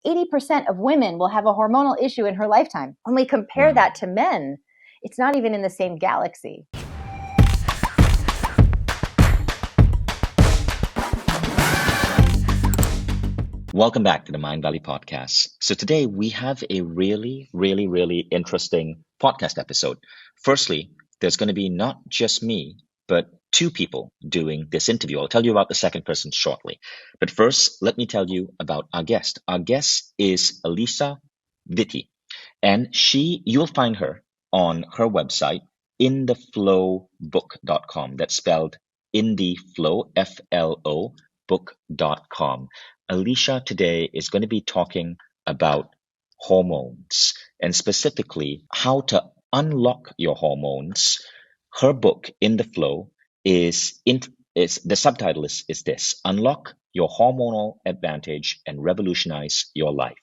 80% of women will have a hormonal issue in her lifetime. When we compare that to men, it's not even in the same galaxy. Welcome back to the Mindvalley podcast. So today we have a really interesting podcast episode. Firstly, there's going to be not just me, but two people doing this interview. I'll tell you about the second person shortly. But first, let me tell you about our guest. Our guest is Alisa Vitti, and you'll find her on her website, intheflowbook.com. That's spelled in the FLO, FLO, book.com. Alisa today is going to be talking about hormones and specifically how to unlock your hormones. Her book, In the FLO, is the subtitle is this: Unlock Your Hormonal Advantage and Revolutionize Your Life.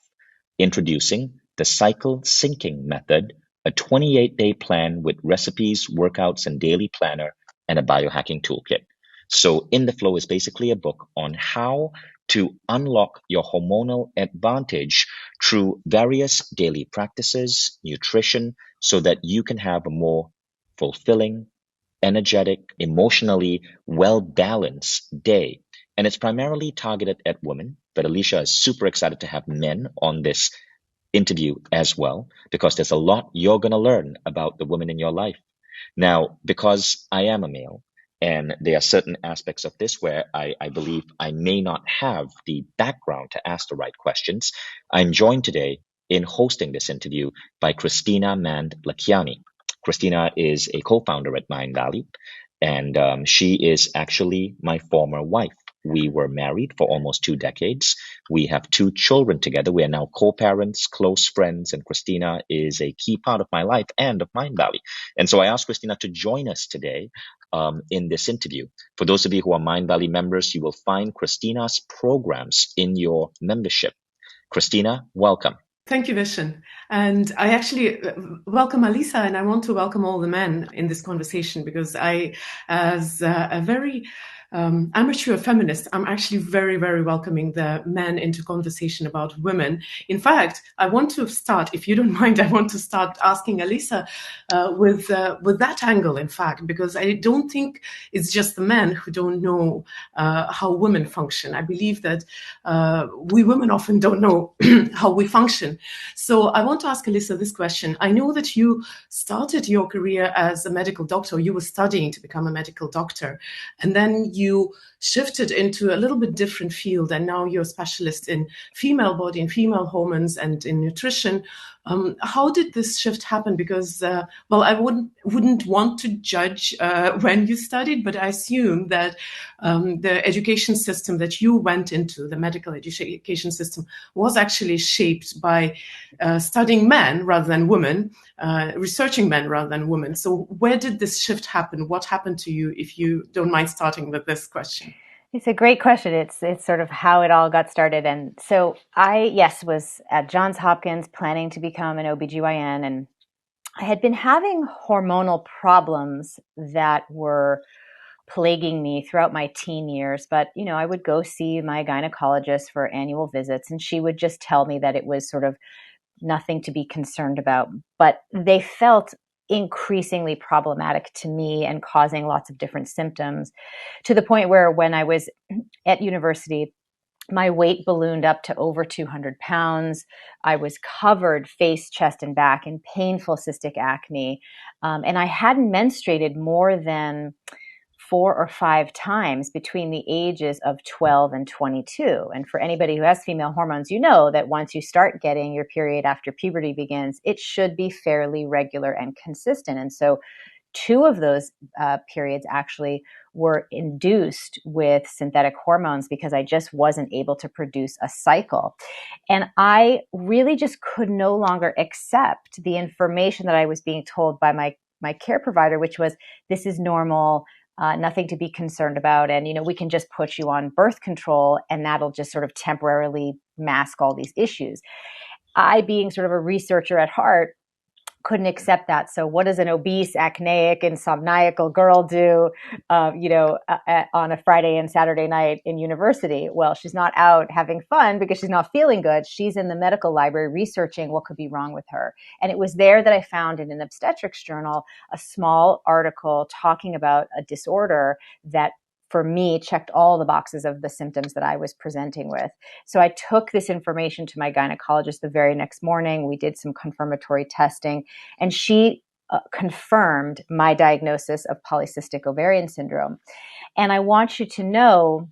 Introducing the Cycle Syncing Method, a 28-day plan with recipes, workouts, and daily planner, and a biohacking toolkit. So In the FLO is basically a book on how to unlock your hormonal advantage through various daily practices, nutrition, so that you can have a more fulfilling, energetic, emotionally well-balanced day. And it's primarily targeted at women, but Alisa is super excited to have men on this interview as well, because there's a lot you're going to learn about the women in your life. Now, because I am a male, and there are certain aspects of this where I believe I may not have the background to ask the right questions, I'm joined today in hosting this interview by Christina Mand-Lakiani. Christina is a co-founder at Mindvalley, and she is actually my former wife. We were married for almost 2 decades. We have 2 children together. We are now co-parents, close friends, and Christina is a key part of my life and of Mindvalley. And so I asked Christina to join us today in this interview. For those of you who are Mindvalley members, you will find Christina's programs in your membership. Christina, welcome. Thank you, Vishen. And I actually welcome Alisa, and I want to welcome all the men in this conversation because as a very amateur feminist, I'm actually very welcoming the men into conversation about women. In fact, I want to start, if you don't mind, I want to start asking Alisa with that angle, in fact, because I don't think it's just the men who don't know how women function. I believe that we women often don't know how we function. So I want to ask Alisa this question. I know that you started your career as a medical doctor. You were studying to become a medical doctor, and then you shifted into a little bit different field, and now you're a specialist in female body and female hormones and in nutrition. How did this shift happen? Because, I wouldn't want to judge when you studied, but I assume that the education system that you went into, the medical education system, was actually shaped by studying men rather than women, researching men rather than women. So where did this shift happen? What happened to you, if you don't mind starting with this question? It's a great question. It's sort of how it all got started. And so I, was at Johns Hopkins planning to become an OBGYN, and I had been having hormonal problems that were plaguing me throughout my teen years. But, I would go see my gynecologist for annual visits, and she would just tell me that it was sort of nothing to be concerned about. But they felt increasingly problematic to me and causing lots of different symptoms, to the point where when I was at university, my weight ballooned up to over 200 pounds. I was covered face, chest, and back in painful cystic acne. And I hadn't menstruated more than 4 or 5 times between the ages of 12 and 22. And for anybody who has female hormones, you know that once you start getting your period after puberty begins, it should be fairly regular and consistent. And so 2 of those periods actually were induced with synthetic hormones because I just wasn't able to produce a cycle. And I really just could no longer accept the information that I was being told by my care provider, which was, this is normal, nothing to be concerned about. And, we can just put you on birth control and that'll just sort of temporarily mask all these issues. I, being sort of a researcher at heart, couldn't accept that. So what does an obese, acneic, insomniacal girl do, on a Friday and Saturday night in university? Well, she's not out having fun because she's not feeling good. She's in the medical library researching what could be wrong with her. And it was there that I found in an obstetrics journal a small article talking about a disorder that for me checked all the boxes of the symptoms that I was presenting with. So I took this information to my gynecologist the very next morning. We did some confirmatory testing, and she confirmed my diagnosis of polycystic ovarian syndrome. And I want you to know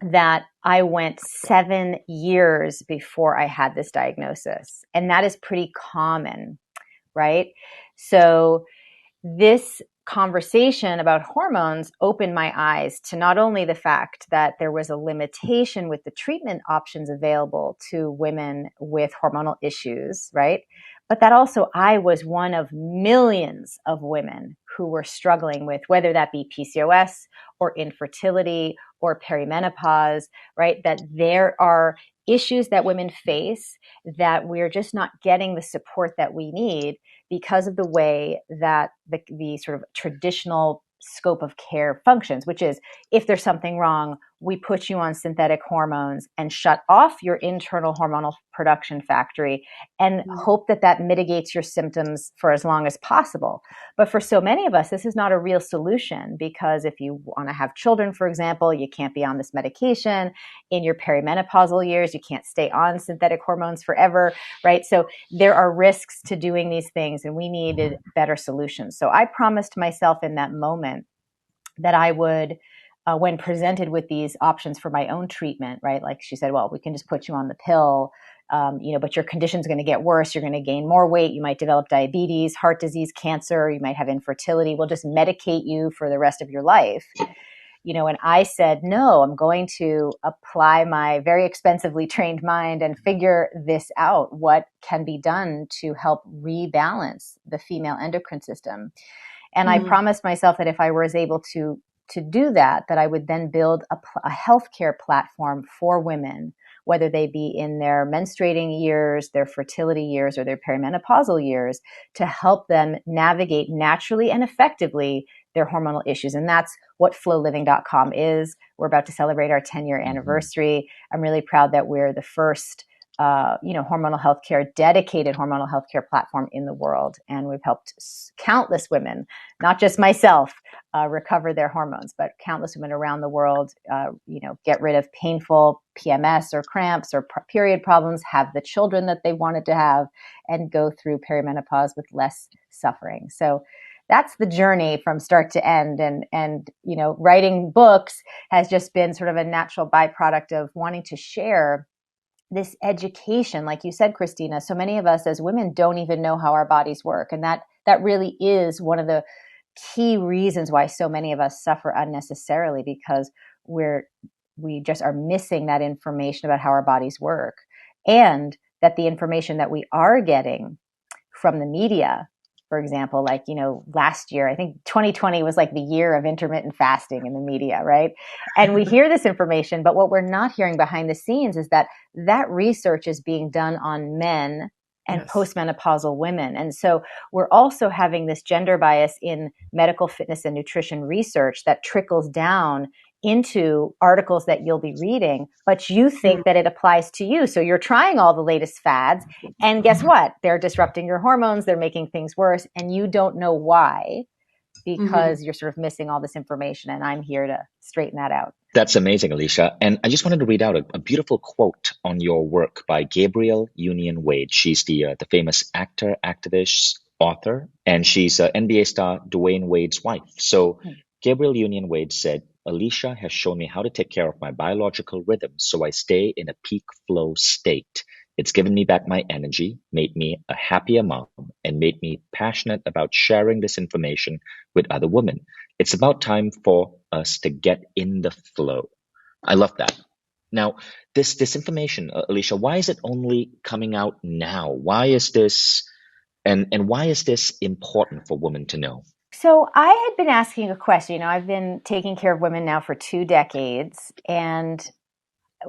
that I went 7 years before I had this diagnosis. And that is pretty common, right? So this conversation about hormones opened my eyes to not only the fact that there was a limitation with the treatment options available to women with hormonal issues, right? But that also I was one of millions of women who were struggling with, whether that be PCOS or infertility or perimenopause, right? That there are issues that women face that we're just not getting the support that we need because of the way that the sort of traditional scope of care functions, which is if there's something wrong, we put you on synthetic hormones and shut off your internal hormonal production factory and hope that that mitigates your symptoms for as long as possible. But for so many of us, this is not a real solution, because if you want to have children, for example, you can't be on this medication. In your perimenopausal years, you can't stay on synthetic hormones forever, right? So there are risks to doing these things, and we needed better solutions. So I promised myself in that moment that I would, when presented with these options for my own treatment, right? Like she said, well, we can just put you on the pill, but your condition's going to get worse. You're going to gain more weight. You might develop diabetes, heart disease, cancer. You might have infertility. We'll just medicate you for the rest of your life. And I said, no, I'm going to apply my very expensively trained mind and figure this out. What can be done to help rebalance the female endocrine system? And I promised myself that if I was able to do that, that I would then build a healthcare platform for women, whether they be in their menstruating years, their fertility years, or their perimenopausal years, to help them navigate naturally and effectively their hormonal issues. And that's what FLOliving.com is. We're about to celebrate our 10-year anniversary. I'm really proud that we're the first dedicated hormonal healthcare platform in the world. And we've helped countless women, not just myself, recover their hormones, but countless women around the world, get rid of painful PMS or cramps or period problems, have the children that they wanted to have, and go through perimenopause with less suffering. So that's the journey from start to end. And writing books has just been sort of a natural byproduct of wanting to share this education. Like you said, Christina, so many of us as women don't even know how our bodies work. And that really is one of the key reasons why so many of us suffer unnecessarily, because we just are missing that information about how our bodies work. And that the information that we are getting from the media, for example, like, last year, I think 2020 was like the year of intermittent fasting in the media, right? And we hear this information, but what we're not hearing behind the scenes is that research is being done on men and postmenopausal women. And so we're also having this gender bias in medical fitness and nutrition research that trickles down into articles that you'll be reading, but you think that it applies to you. So you're trying all the latest fads, and guess what? They're disrupting your hormones. They're making things worse, and you don't know why, because you're sort of missing all this information. And I'm here to straighten that out. That's amazing, Alisa. And I just wanted to read out a beautiful quote on your work by Gabrielle Union Wade. She's the famous actor, activist, author, and she's NBA star Dwayne Wade's wife. So Gabrielle Union Wade said, Alisa has shown me how to take care of my biological rhythm so I stay in a peak flow state. It's given me back my energy, made me a happier mom, and made me passionate about sharing this information with other women. It's about time for us to get in the flow. I love that. Now, this information, Alisa, why is it only coming out now? Why is this, and why is this important for women to know? So I had been asking a question. I've been taking care of women now for 2 decades, and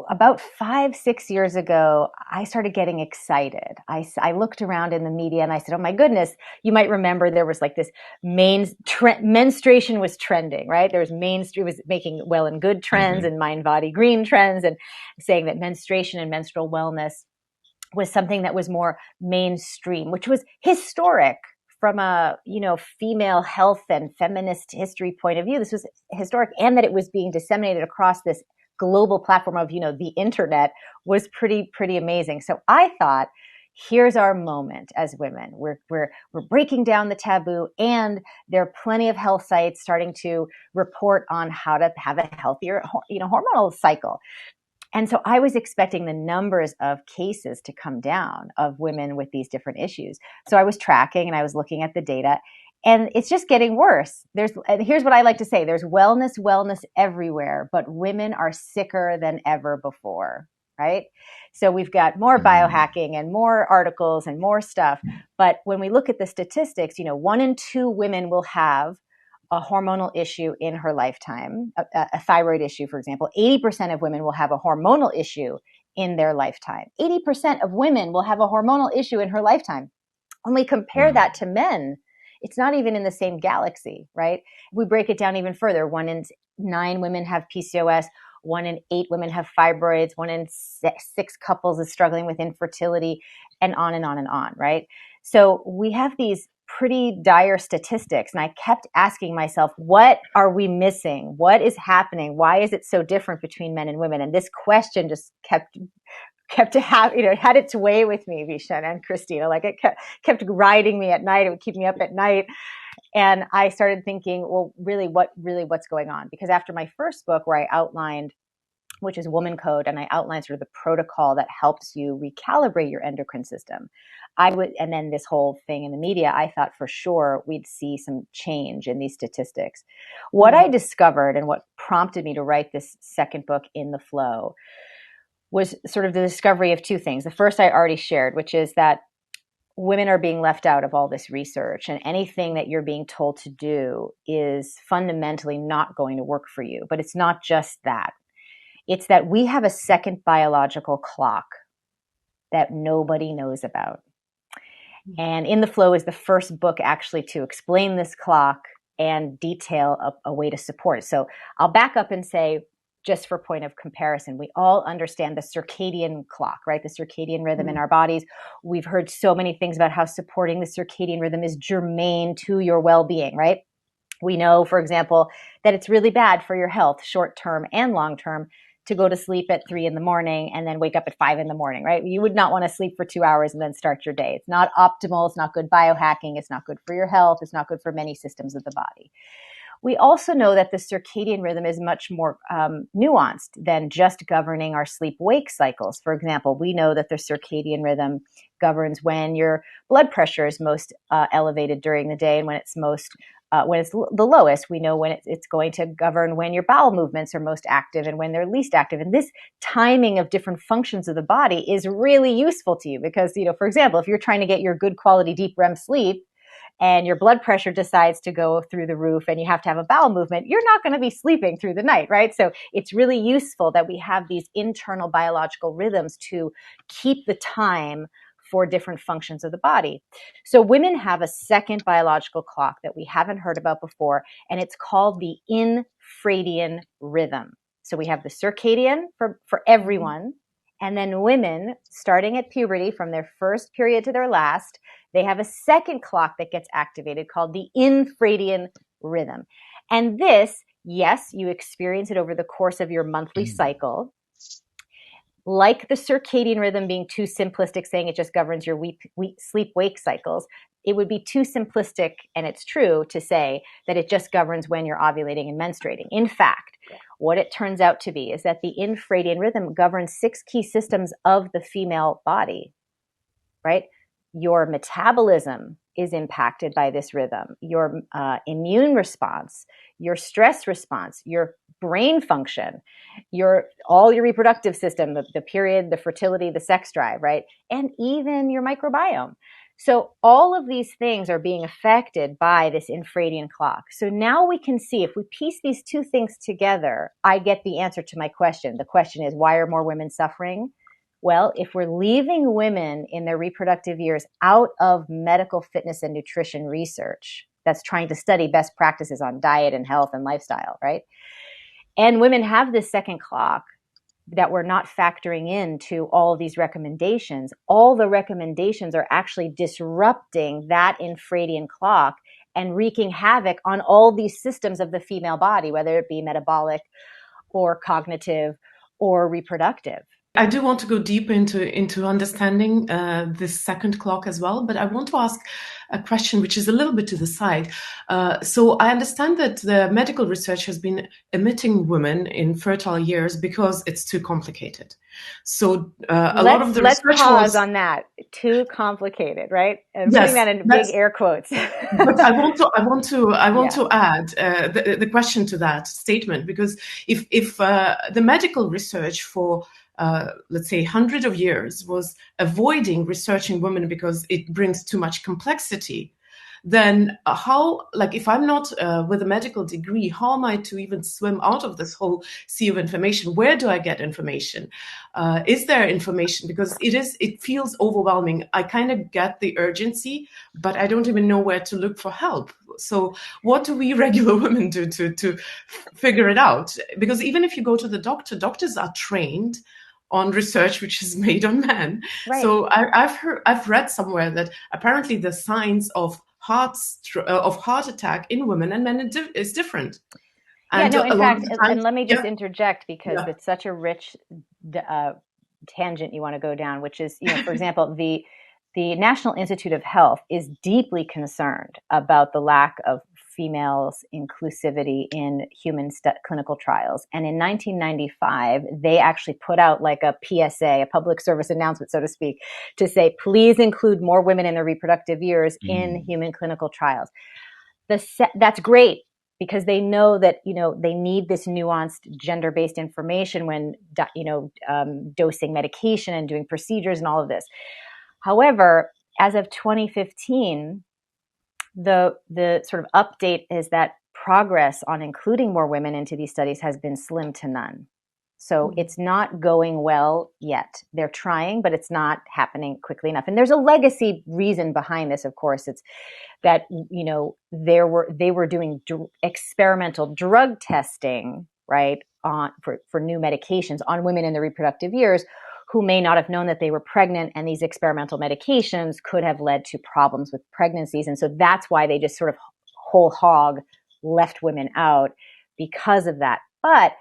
about 5-6 years ago, I started getting excited. I looked around in the media and I said, oh my goodness, you might remember there was like this menstruation was trending, right? There was mainstream was making well and good trends and Mindvalley green trends and saying that menstruation and menstrual wellness was something that was more mainstream, which was historic from a, female health and feminist history point of view. This was historic, and that it was being disseminated across this global platform of, the internet was pretty amazing. So I thought, here's our moment as women. We're breaking down the taboo, and there are plenty of health sites starting to report on how to have a healthier, hormonal cycle. And so I was expecting the numbers of cases to come down of women with these different issues. So I was tracking and I was looking at the data, and it's just getting worse. And here's what I like to say. There's wellness everywhere, but women are sicker than ever before, right? So we've got more biohacking and more articles and more stuff. But when we look at the statistics, 1 in 2 women will have a hormonal issue in her lifetime, a thyroid issue, for example. 80% of women will have a hormonal issue in their lifetime. 80% of women will have a hormonal issue in her lifetime. When we compare that to men, it's not even in the same galaxy, right? We break it down even further. 1 in 9 women have PCOS. 1 in 8 women have fibroids. 1 in 6 couples is struggling with infertility, and on and on and on, right? So we have these pretty dire statistics. And I kept asking myself, what are we missing? What is happening? Why is it so different between men and women? And this question just kept to have, it had its way with me, Vishen and Christina. Like it kept riding me at night. It would keep me up at night. And I started thinking, well, what's going on? Because after my first book, where I outlined, which is WomanCode, and I outlined sort of the protocol that helps you recalibrate your endocrine system, and then this whole thing in the media, I thought for sure we'd see some change in these statistics. What I discovered, and what prompted me to write this second book, In the FLO, was sort of the discovery of 2 things. The first I already shared, which is that women are being left out of all this research, and anything that you're being told to do is fundamentally not going to work for you. But it's not just that. It's that we have a second biological clock that nobody knows about. And In the FLO is the first book actually to explain this clock and detail a way to support it. So I'll back up and say, just for point of comparison, we all understand the circadian clock, right? The circadian rhythm in our bodies. We've heard so many things about how supporting the circadian rhythm is germane to your well-being, right? We know, for example, that it's really bad for your health, short-term and long-term, to go to sleep at 3 a.m. and then wake up at 5 a.m, right? You would not want to sleep for 2 hours and then start your day. It's not optimal. It's not good biohacking. It's not good for your health. It's not good for many systems of the body. We also know that the circadian rhythm is much more nuanced than just governing our sleep-wake cycles. For example, we know that the circadian rhythm governs when your blood pressure is most elevated during the day and when it's the lowest. We know when it's going to govern when your bowel movements are most active and when they're least active. And this timing of different functions of the body is really useful to you because, for example, if you're trying to get your good quality deep REM sleep, and your blood pressure decides to go through the roof and you have to have a bowel movement, you're not going to be sleeping through the night, right? So it's really useful that we have these internal biological rhythms to keep the time for different functions of the body. So women have a second biological clock that we haven't heard about before, and it's called the infradian rhythm. So we have the circadian for everyone, and then women, starting at puberty, from their first period to their last, they have a second clock that gets activated called the infradian rhythm. And this, yes, you experience it over the course of your monthly cycle. Like the circadian rhythm being too simplistic, saying it just governs your sleep-wake cycles, it would be too simplistic, and it's true, to say that it just governs when you're ovulating and menstruating. In fact, what it turns out to be is that the infradian rhythm governs 6 key systems of the female body, right? Your metabolism is impacted by this rhythm, your immune response, your stress response, your brain function, all your reproductive system, the period, the fertility, the sex drive, right? And even your microbiome. So all of these things are being affected by this infradian clock. So now we can see, if we piece these two things together, I get the answer to my question. The question is, why are more women suffering? Well, if we're leaving women in their reproductive years out of medical fitness and nutrition research that's trying to study best practices on diet and health and lifestyle, right? And women have this second clock that we're not factoring into all of these recommendations. All the recommendations are actually disrupting that infradian clock and wreaking havoc on all these systems of the female body, whether it be metabolic or cognitive or reproductive. I do want to go deeper into understanding this second clock as well, but I want to ask a question which is a little bit to the side. So I understand that the medical research has been omitting women in fertile years because it's too complicated. So a lot of the Let's research pause on that. Too complicated, right? And putting that in big air quotes. But I want to add the question to that statement, because if the medical research for let's say hundreds of years was avoiding researching women because it brings too much complexity, then how, like, if I'm not with a medical degree, how am I to even swim out of this whole sea of information? Where do I get information? Is there information? Because it feels overwhelming. I kind of get the urgency, but I don't even know where to look for help. So what do we regular women do to figure it out? Because even if you go to the doctor, doctors are trained on research which is made on men. Right. So I've read somewhere that apparently the signs of heart attack in women and men is different. And in fact, and let me just interject, because it's such a rich tangent you want to go down, which is, for example, the National Institute of Health is deeply concerned about the lack of females' inclusivity in human clinical trials. And in 1995, they actually put out like a PSA, a public service announcement, so to speak, to say, please include more women in their reproductive years in human clinical trials. That's great, because they know that, they need this nuanced gender-based information when, dosing medication and doing procedures and all of this. However, as of 2015, the sort of update is that progress on including more women into these studies has been slim to none. So it's not going well yet. They're trying, but it's not happening quickly enough. And there's a legacy reason behind this, of course. It's that, they were doing experimental drug testing, right, for new medications on women in their reproductive years who may not have known that they were pregnant, and these experimental medications could have led to problems with pregnancies. And so that's why they just sort of whole hog left women out because of that. But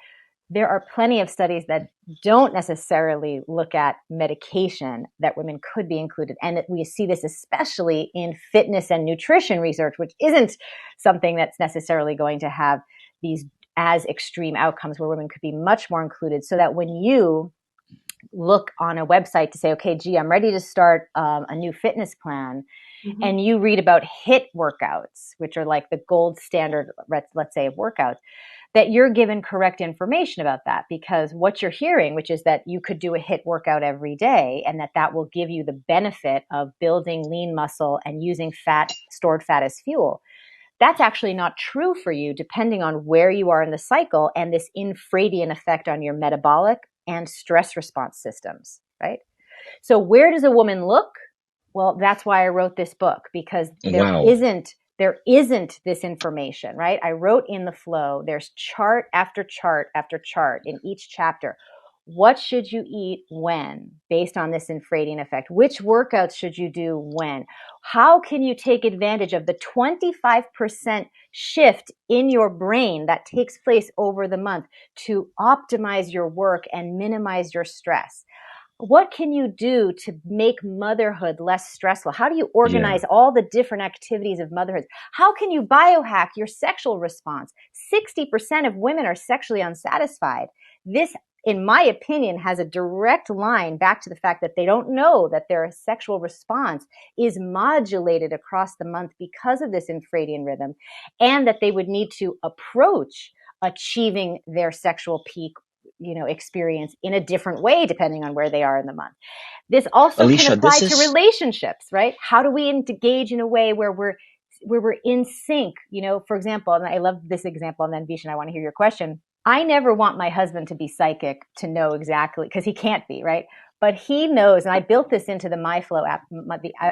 there are plenty of studies that don't necessarily look at medication that women could be included. And we see this especially in fitness and nutrition research, which isn't something that's necessarily going to have these as extreme outcomes, where women could be much more included. So that when you look on a website to say, okay, gee, I'm ready to start a new fitness plan, and you read about HIIT workouts, which are like the gold standard, let's say, of workouts, that you're given correct information about that. Because what you're hearing, which is that you could do a HIIT workout every day, and that will give you the benefit of building lean muscle and using stored fat as fuel. That's actually not true for you, depending on where you are in the cycle and this infradian effect on your metabolic and stress response systems, right? So where does a woman look? Well, that's why I wrote this book, because there isn't this information, right? I wrote In the FLO, there's chart after chart after chart in each chapter. What should you eat when, based on this infradian effect? Which workouts should you do when? How can you take advantage of the 25% shift in your brain that takes place over the month to optimize your work and minimize your stress? What can you do to make motherhood less stressful? How do you organize all the different activities of motherhood? How can you biohack your sexual response? 60% of women are sexually unsatisfied. This, in my opinion, has a direct line back to the fact that they don't know that their sexual response is modulated across the month because of this infradian rhythm, and that they would need to approach achieving their sexual peak experience in a different way depending on where they are in the month. This also can Alisa, apply this to is relationships, right? How do we engage in a way where we're in sync? For example, and I love this example, and then Vishen, I want to hear your question. I never want my husband to be psychic to know exactly, because he can't be, right? But he knows, and I built this into the MyFLO app.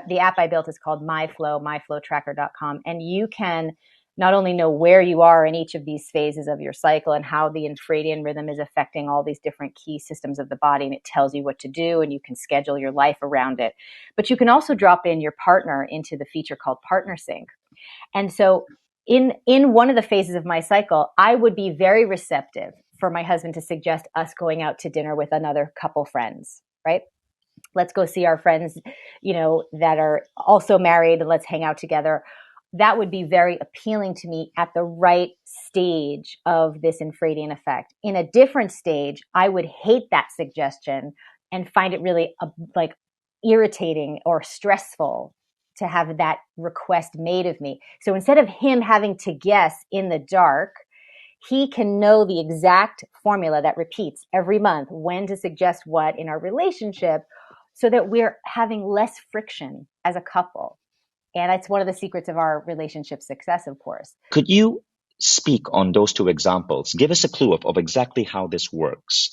The app I built is called MyFLO, myflowtracker.com. And you can not only know where you are in each of these phases of your cycle and how the infradian rhythm is affecting all these different key systems of the body, and it tells you what to do, and you can schedule your life around it. But you can also drop in your partner into the feature called Partner Sync. And so in one of the phases of my cycle, I would be very receptive for my husband to suggest us going out to dinner with another couple friends, right? Let's go see our friends, that are also married, and let's hang out together. That would be very appealing to me at the right stage of this infradian effect. In a different stage, I would hate that suggestion and find it really irritating or stressful to have that request made of me. So instead of him having to guess in the dark, he can know the exact formula that repeats every month when to suggest what in our relationship, so that we're having less friction as a couple. And it's one of the secrets of our relationship success, of course. Could you speak on those two examples? Give us a clue of exactly how this works.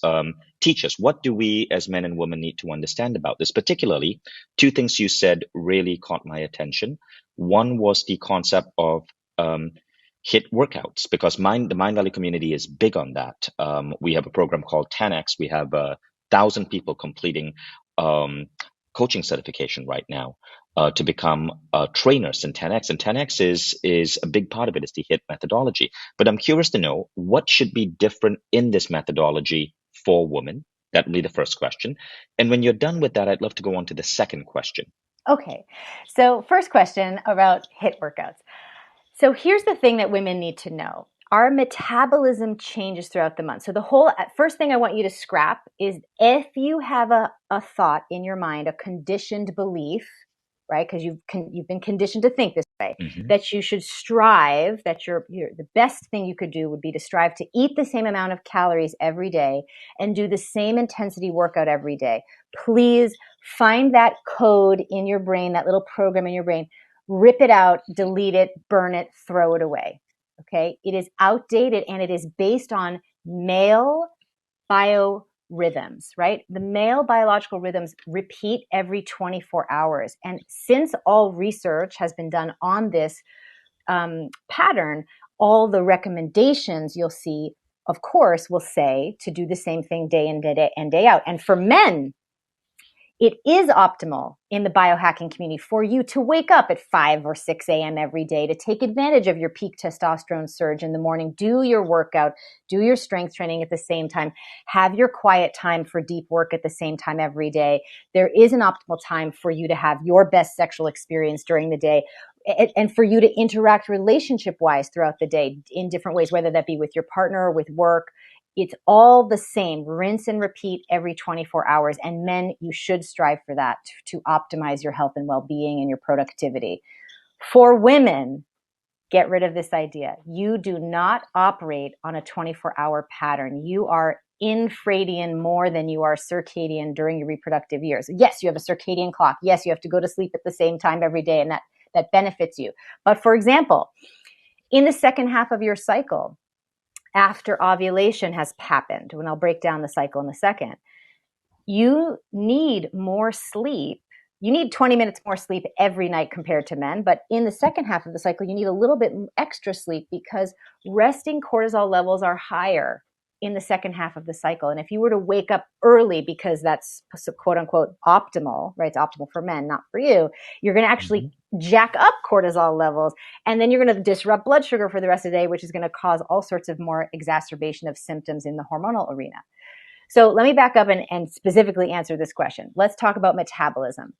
Teach us, what do we as men and women need to understand about this? Particularly, two things you said really caught my attention. One was the concept of HIIT workouts, because the Mindvalley community is big on that. We have a program called 10X. We have 1,000 people completing coaching certification right now. To become trainers in 10X. And 10X is a big part of it, is the HIIT methodology. But I'm curious to know, what should be different in this methodology for women? That would be the first question. And when you're done with that, I'd love to go on to the second question. Okay. So first question about HIIT workouts. So here's the thing that women need to know. Our metabolism changes throughout the month. So the whole first thing I want you to scrap is, if you have a thought in your mind, a conditioned belief, right? Because you've been conditioned to think this way, that you should strive, that the best thing you could do would be to strive to eat the same amount of calories every day and do the same intensity workout every day. Please find that code in your brain, that little program in your brain, rip it out, delete it, burn it, throw it away. Okay? It is outdated, and it is based on male biorhythms, right? The male biological rhythms repeat every 24 hours. And since all research has been done on this pattern, all the recommendations you'll see, of course, will say to do the same thing day in, day out. And for men, it is optimal in the biohacking community for you to wake up at 5 or 6 a.m. every day, to take advantage of your peak testosterone surge in the morning, do your workout, do your strength training at the same time, have your quiet time for deep work at the same time every day. There is an optimal time for you to have your best sexual experience during the day, and for you to interact relationship-wise throughout the day in different ways, whether that be with your partner or with work. It's all the same. Rinse and repeat every 24 hours. And men, you should strive for that to optimize your health and well-being and your productivity. For women, get rid of this idea. You do not operate on a 24-hour pattern. You are infradian more than you are circadian during your reproductive years. Yes, you have a circadian clock. Yes, you have to go to sleep at the same time every day, and that benefits you. But for example, in the second half of your cycle, after ovulation has happened, and I'll break down the cycle in a second, you need more sleep. You need 20 minutes more sleep every night compared to men. But in the second half of the cycle, you need a little bit extra sleep, because resting cortisol levels are higher in the second half of the cycle. And if you were to wake up early, because that's quote unquote optimal, right? It's optimal for men, not for you. You're going to actually jack up cortisol levels, and then you're going to disrupt blood sugar for the rest of the day, which is going to cause all sorts of more exacerbation of symptoms in the hormonal arena. So let me back up and specifically answer this question. Let's talk about metabolism.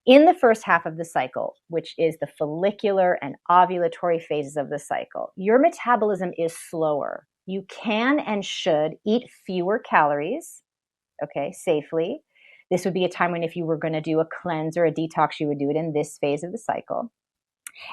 In the first half of the cycle, which is the follicular and ovulatory phases of the cycle, your metabolism is slower. You can and should eat fewer calories, okay, safely. This would be a time when, if you were going to do a cleanse or a detox, you would do it in this phase of the cycle.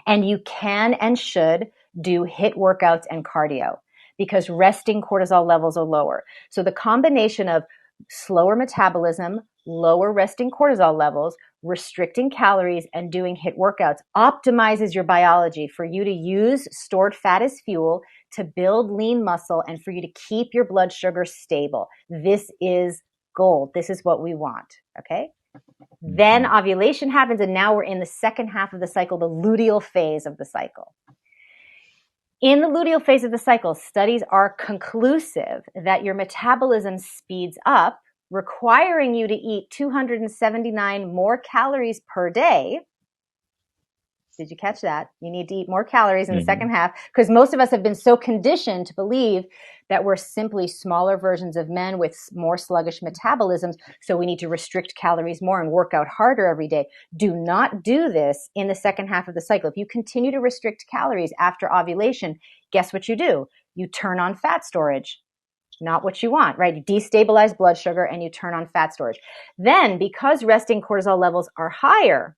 And you can and should do HIIT workouts and cardio. because resting cortisol levels are lower. So the combination of slower metabolism, lower resting cortisol levels, restricting calories, and doing HIIT workouts optimizes your biology for you to use stored fat as fuel to build lean muscle and for you to keep your blood sugar stable. This is gold. This is what we want. Okay. Then ovulation happens, and now we're in the second half of the cycle, the luteal phase of the cycle. In the luteal phase of the cycle, studies are conclusive that your metabolism speeds up, requiring you to eat 279 more calories per day. Did you catch that? You need to eat more calories in the second half, because most of us have been so conditioned to believe that we're simply smaller versions of men with more sluggish metabolisms. So we need to restrict calories more and work out harder every day. Do not do this in the second half of the cycle. If you continue to restrict calories after ovulation, guess what you do? You turn on fat storage. Not what you want, right? You destabilize blood sugar and you turn on fat storage. Then, because resting cortisol levels are higher,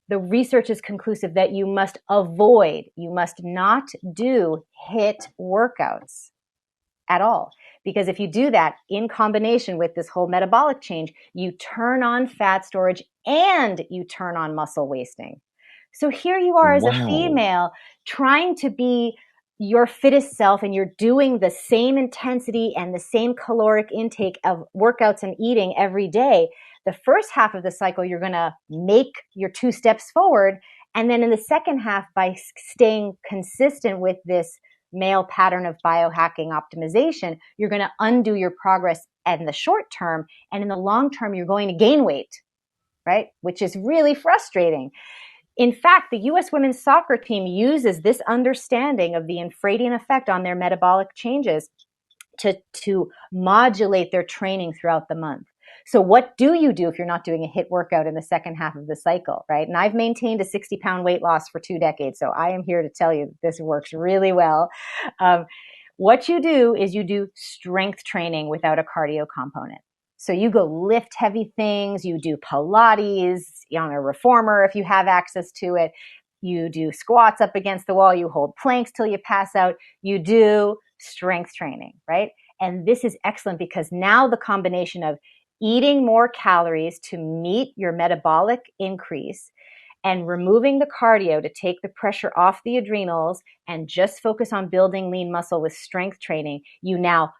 the research is conclusive that you must not do HIIT workouts at all. Because if you do that in combination with this whole metabolic change, you turn on fat storage and you turn on muscle wasting. So here you are as a female trying to be your fittest self, and you're doing the same intensity and the same caloric intake of workouts and eating every day. The first half of the cycle, you're going to make your 2 steps forward. And then in the second half, by staying consistent with this male pattern of biohacking optimization, you're going to undo your progress in the short term. And in the long term, you're going to gain weight, right? Which is really frustrating. In fact, the U.S. women's soccer team uses this understanding of the infradian effect on their metabolic changes to modulate their training throughout the month. So what do you do if you're not doing a HIIT workout in the second half of the cycle, right? And I've maintained a 60-pound weight loss for 2 decades, so I am here to tell you this works really well. What you do is you do strength training without a cardio component. So you go lift heavy things, you do Pilates on a reformer if you have access to it, you do squats up against the wall, you hold planks till you pass out, you do strength training, right? And this is excellent because now the combination of eating more calories to meet your metabolic increase and removing the cardio to take the pressure off the adrenals and just focus on building lean muscle with strength training, you now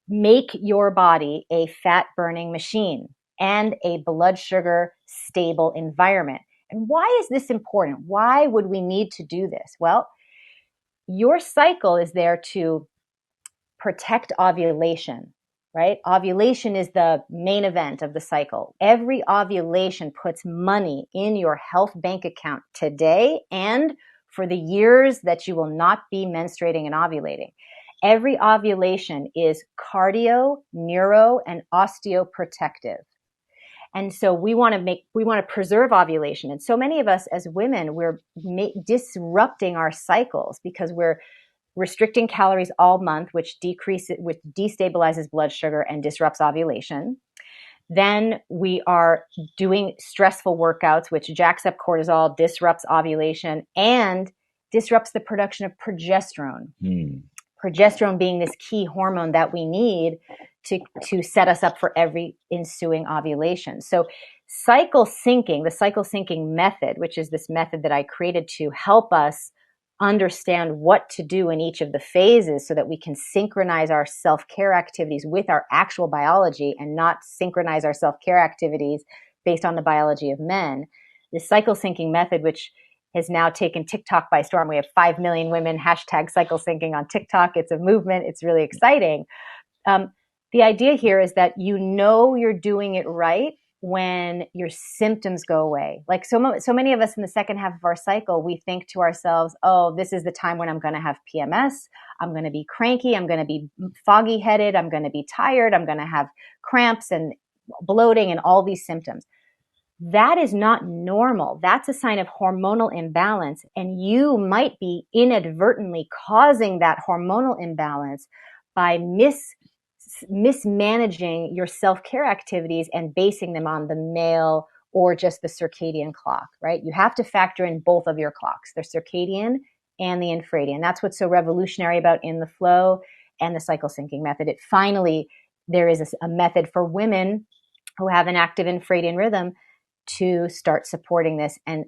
make your body a fat burning machine and a blood sugar stable environment. And why is this important? Why would we need to do this? Well, your cycle is there to protect ovulation, right? Ovulation is the main event of the cycle. Every ovulation puts money in your health bank account today and for the years that you will not be menstruating and ovulating. Every ovulation is cardio, neuro, and osteoprotective. And so we want to preserve ovulation. And so many of us as women, we're disrupting our cycles because we're restricting calories all month, which destabilizes blood sugar and disrupts ovulation. Then we are doing stressful workouts, which jacks up cortisol, disrupts ovulation, and disrupts the production of progesterone. Progesterone being this key hormone that we need to set us up for every ensuing ovulation. So the cycle syncing method, which is this method that I created to help us understand what to do in each of the phases so that we can synchronize our self-care activities with our actual biology and not synchronize our self-care activities based on the biology of men. The cycle syncing method, which has now taken TikTok by storm. We have 5 million women hashtag cycle syncing on TikTok. It's a movement. It's really exciting. The idea here is that you're doing it right when your symptoms go away. Like so many of us in the second half of our cycle, we think to ourselves, oh, this is the time when I'm going to have PMS. I'm going to be cranky. I'm going to be foggy headed. I'm going to be tired. I'm going to have cramps and bloating and all these symptoms. That is not normal. That's a sign of hormonal imbalance. And you might be inadvertently causing that hormonal imbalance by mismanaging your self-care activities and basing them on the male or just the circadian clock, right? You have to factor in both of your clocks, the circadian and the infradian. That's what's so revolutionary about In the FLO and the cycle syncing method. It finally, there is a method for women who have an active infradian rhythm to start supporting this and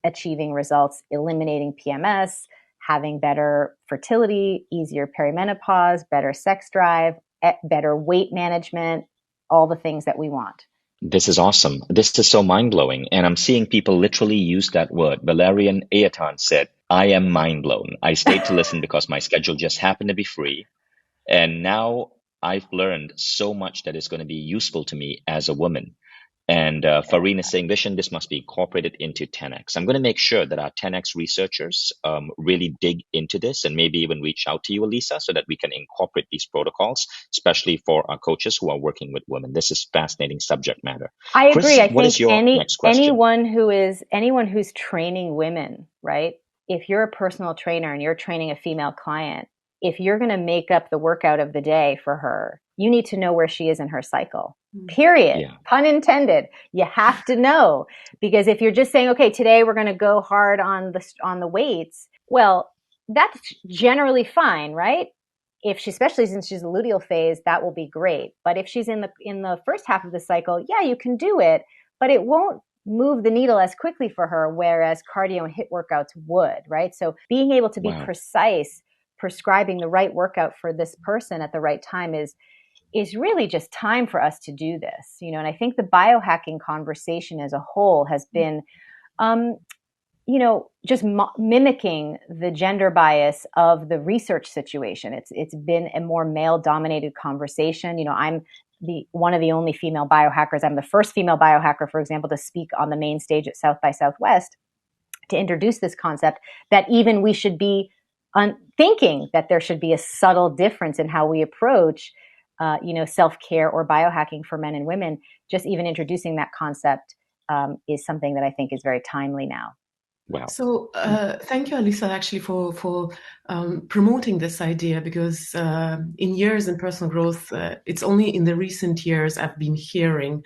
achieving results, eliminating PMS, having better fertility, easier perimenopause, better sex drive, better weight management, all the things that we want. This is awesome. This is so mind-blowing. And I'm seeing people literally use that word. Valerian Aatan said, I am mind-blown. I stayed to listen because my schedule just happened to be free. And now I've learned so much that is going to be useful to me as a woman. And Farine is saying, Vishen, this must be incorporated into 10X. I'm going to make sure that our 10X researchers really dig into this and maybe even reach out to you, Alisa, so that we can incorporate these protocols, especially for our coaches who are working with women. This is fascinating subject matter. I agree. Chris, I what is think your next question? anyone who's training women, right? If you're a personal trainer and you're training a female client, if you're going to make up the workout of the day for her, you need to know where she is in her cycle. Period. Yeah. Pun intended. You have to know, because if you're just saying, okay, today we're going to go hard on the weights, well, that's generally fine, right? If she, especially since she's in the luteal phase, that will be great. But if she's in the first half of the cycle, yeah, you can do it, but it won't move the needle as quickly for her, whereas cardio and HIIT workouts would, right? So being able to be precise, prescribing the right workout for this person at the right time is really just time for us to do this, and I think the biohacking conversation as a whole has been, just mimicking the gender bias of the research situation. It's been a more male-dominated conversation. I'm one of the only female biohackers. I'm the first female biohacker, for example, to speak on the main stage at South by Southwest to introduce this concept that even we should be thinking that there should be a subtle difference in how we approach self-care or biohacking for men and women. Just even introducing that concept is something that I think is very timely now. Wow. So thank you, Alisa, actually for promoting this idea, because in years in personal growth, it's only in the recent years I've been hearing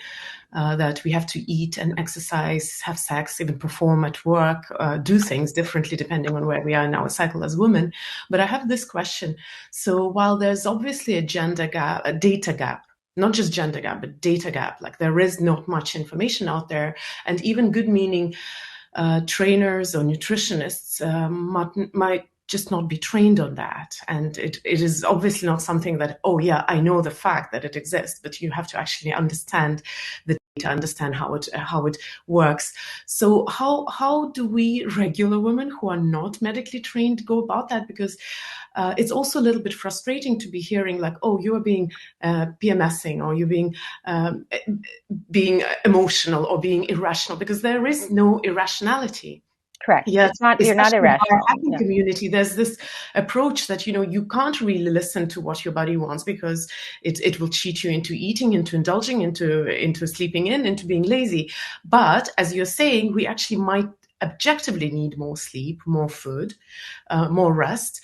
that we have to eat and exercise, have sex, even perform at work, do things differently depending on where we are in our cycle as women. But I have this question. So while there's obviously a gender gap, a data gap, not just gender gap, but data gap, like there is not much information out there, and even good meaning trainers or nutritionists might just not be trained on that. And it is obviously not something that, oh yeah, I know the fact that it exists, but you have to actually understand the data, understand how it works. So how do we regular women who are not medically trained go about that? Because it's also a little bit frustrating to be hearing like, oh, you are being PMSing, or you're being emotional or being irrational, because there is no irrationality. Correct. Yeah, you're not irrational. In the community, there's this approach that you can't really listen to what your body wants, because it will cheat you into eating, into indulging, into sleeping in, into being lazy. But as you're saying, we actually might objectively need more sleep, more food, more rest.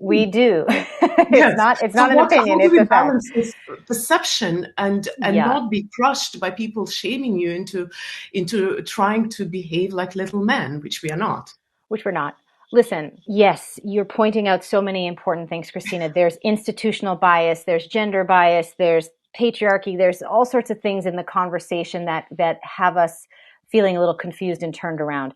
We do. It's not an opinion. It's a fact. Balance this perception and not be crushed by people shaming you into trying to behave like little men, which we are not. Which we're not. Listen, yes, you're pointing out so many important things, Christina. There's institutional bias, there's gender bias, there's patriarchy, there's all sorts of things in the conversation that have us feeling a little confused and turned around.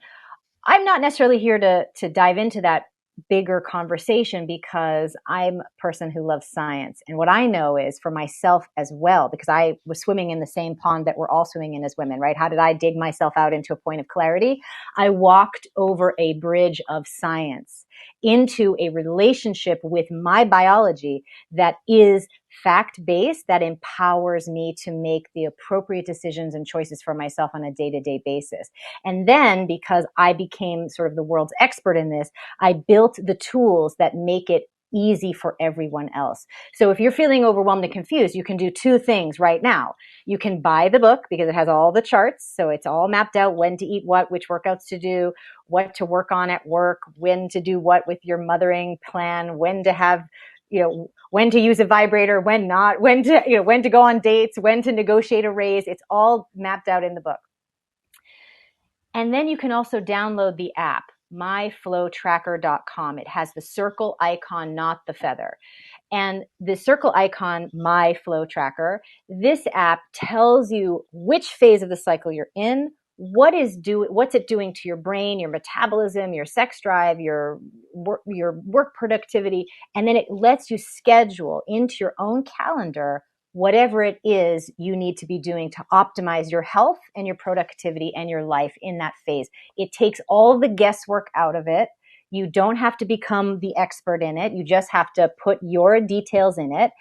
I'm not necessarily here to dive into that bigger conversation, because I'm a person who loves science. And what I know is for myself as well, because I was swimming in the same pond that we're all swimming in as women, right? How did I dig myself out into a point of clarity? I walked over a bridge of science into a relationship with my biology that is fact-based, that empowers me to make the appropriate decisions and choices for myself on a day-to-day basis. And then, because I became sort of the world's expert in this, I built the tools that make it easy for everyone else. So if you're feeling overwhelmed and confused, you can do two things right now. You can buy the book, because it has all the charts. So it's all mapped out: when to eat what, which workouts to do, what to work on at work, when to do what with your mothering plan, when to have, when to use a vibrator, when not, when to go on dates, when to negotiate a raise. It's all mapped out in the book. And then you can also download the app. myflowtracker.com. It has the circle icon, not the feather. And the circle icon, MyFLO Tracker, this app tells you which phase of the cycle you're in, what's it doing to your brain, your metabolism, your sex drive, your work productivity, and then it lets you schedule into your own calendar whatever it is you need to be doing to optimize your health and your productivity and your life in that phase. It takes all the guesswork out of it. You don't have to become the expert in it. You just have to put your details in it.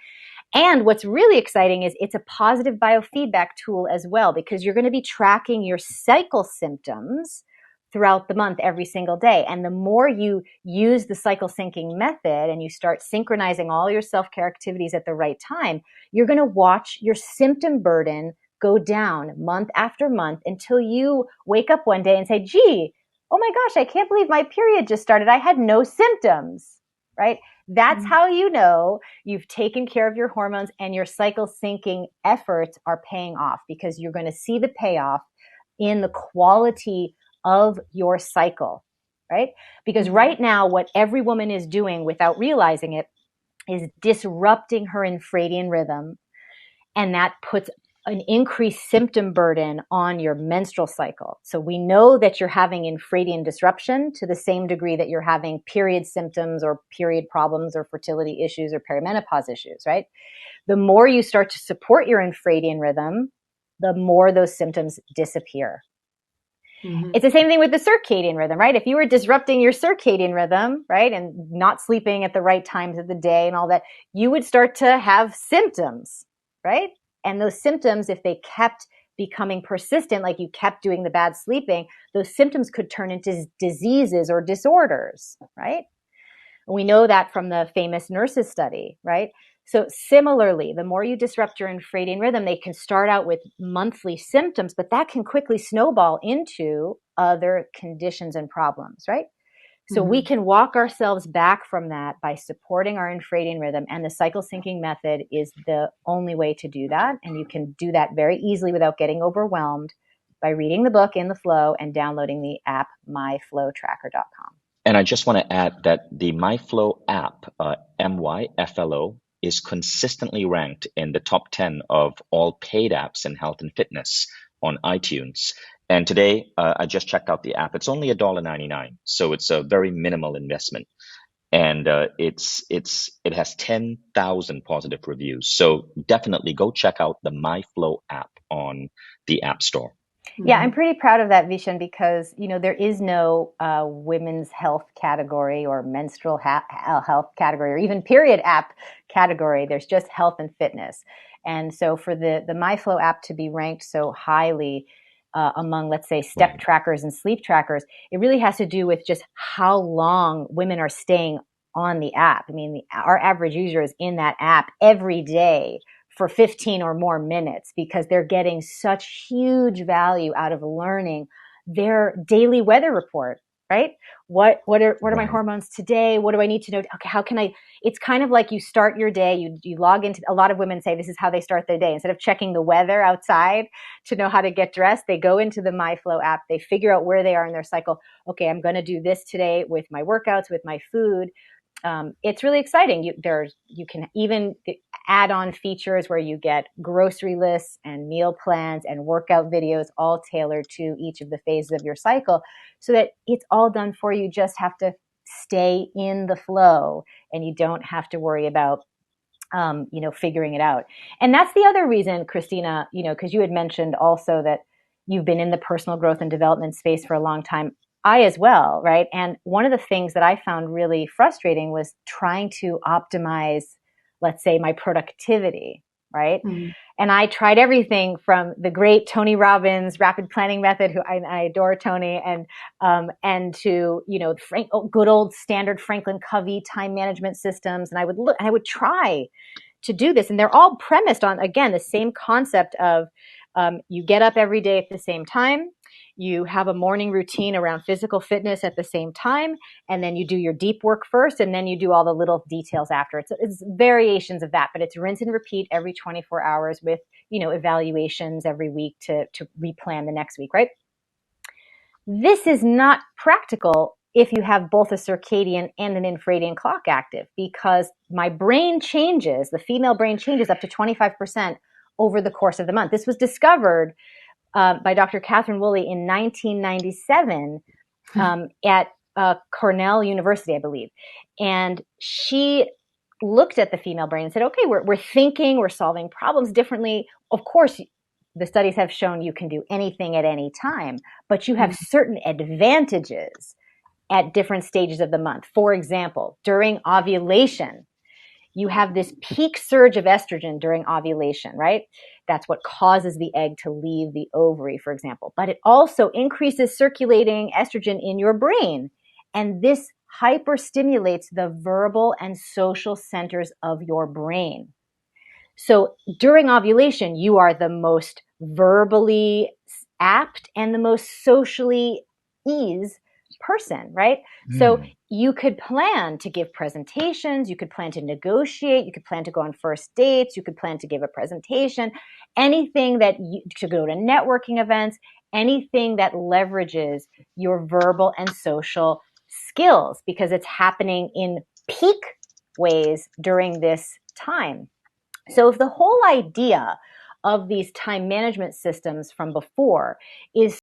And what's really exciting is it's a positive biofeedback tool as well, because you're going to be tracking your cycle symptoms throughout the month every single day. And the more you use the cycle syncing method and you start synchronizing all your self-care activities at the right time, you're going to watch your symptom burden go down month after month until you wake up one day and say, gee, oh my gosh, I can't believe my period just started. I had no symptoms, right? That's how you know you've taken care of your hormones and your cycle syncing efforts are paying off, because you're going to see the payoff in the quality of your cycle, right? Because right now, what every woman is doing without realizing it is disrupting her infradian rhythm. And that puts an increased symptom burden on your menstrual cycle. So we know that you're having infradian disruption to the same degree that you're having period symptoms or period problems or fertility issues or perimenopause issues, right? The more you start to support your infradian rhythm, the more those symptoms disappear. Mm-hmm. It's the same thing with the circadian rhythm, right? If you were disrupting your circadian rhythm, right, and not sleeping at the right times of the day and all that, you would start to have symptoms, right? And those symptoms, if they kept becoming persistent, like you kept doing the bad sleeping, those symptoms could turn into diseases or disorders, right? And we know that from the famous nurses study, right? So similarly, the more you disrupt your infradian rhythm, they can start out with monthly symptoms, but that can quickly snowball into other conditions and problems, right? So we can walk ourselves back from that by supporting our infradian rhythm, and the cycle syncing method is the only way to do that. And you can do that very easily without getting overwhelmed by reading the book In the FLO and downloading the app myflowtracker.com. And I just want to add that the MyFLO app, MyFLO, is consistently ranked in the top 10 of all paid apps in health and fitness on iTunes. And today, I just checked out the app. It's only $1.99, so it's a very minimal investment. And it has 10,000 positive reviews. So definitely go check out the MyFLO app on the App Store. Yeah, I'm pretty proud of that, Vishen, because, you know, there is no women's health category or menstrual health category or even period app category. There's just health and fitness. And so for the MyFLO app to be ranked so highly among, let's say, step trackers and sleep trackers, it really has to do with just how long women are staying on the app. I mean, our average user is in that app every day for 15 or more minutes, because they're getting such huge value out of learning their daily weather report, right? What are my hormones today? What do I need to know? Okay, how can I? It's kind of like you start your day, you log into, a lot of women say this is how they start their day. Instead of checking the weather outside to know how to get dressed, they go into the MyFLO app, they figure out where they are in their cycle. Okay, I'm going to do this today with my workouts, with my food. It's really exciting. You can even add on features where you get grocery lists and meal plans and workout videos all tailored to each of the phases of your cycle, so that it's all done for you. You just have to stay in the flow, and you don't have to worry about figuring it out. And that's the other reason, Christina, because you had mentioned also that you've been in the personal growth and development space for a long time. I as well, right? And one of the things that I found really frustrating was trying to optimize, let's say, my productivity, right? Mm-hmm. And I tried everything from the great Tony Robbins rapid planning method, who I adore Tony, and to good old standard Franklin Covey time management systems. And I would try to do this, and they're all premised on, again, the same concept of you get up every day at the same time. You have a morning routine around physical fitness at the same time, and then you do your deep work first, and then you do all the little details after. It's variations of that, but it's rinse and repeat every 24 hours with, evaluations every week to replan the next week, right? This is not practical if you have both a circadian and an infradian clock active, because my brain changes, the female brain changes up to 25% over the course of the month. This was discovered by Dr. Catherine Woolley in 1997 at Cornell University, I believe. And she looked at the female brain and said, okay, we're thinking, we're solving problems differently. Of course, the studies have shown you can do anything at any time, but you have certain advantages at different stages of the month. For example, during ovulation, you have this peak surge of estrogen during ovulation, right? That's what causes the egg to leave the ovary, for example. But it also increases circulating estrogen in your brain. And this hyperstimulates the verbal and social centers of your brain. So during ovulation, you are the most verbally apt and the most socially ease person, right? So you could plan to give presentations, you could plan to negotiate, you could plan to go on first dates, you could plan to give a presentation, anything that to go to networking events, anything that leverages your verbal and social skills, because it's happening in peak ways during this time. So if the whole idea of these time management systems from before is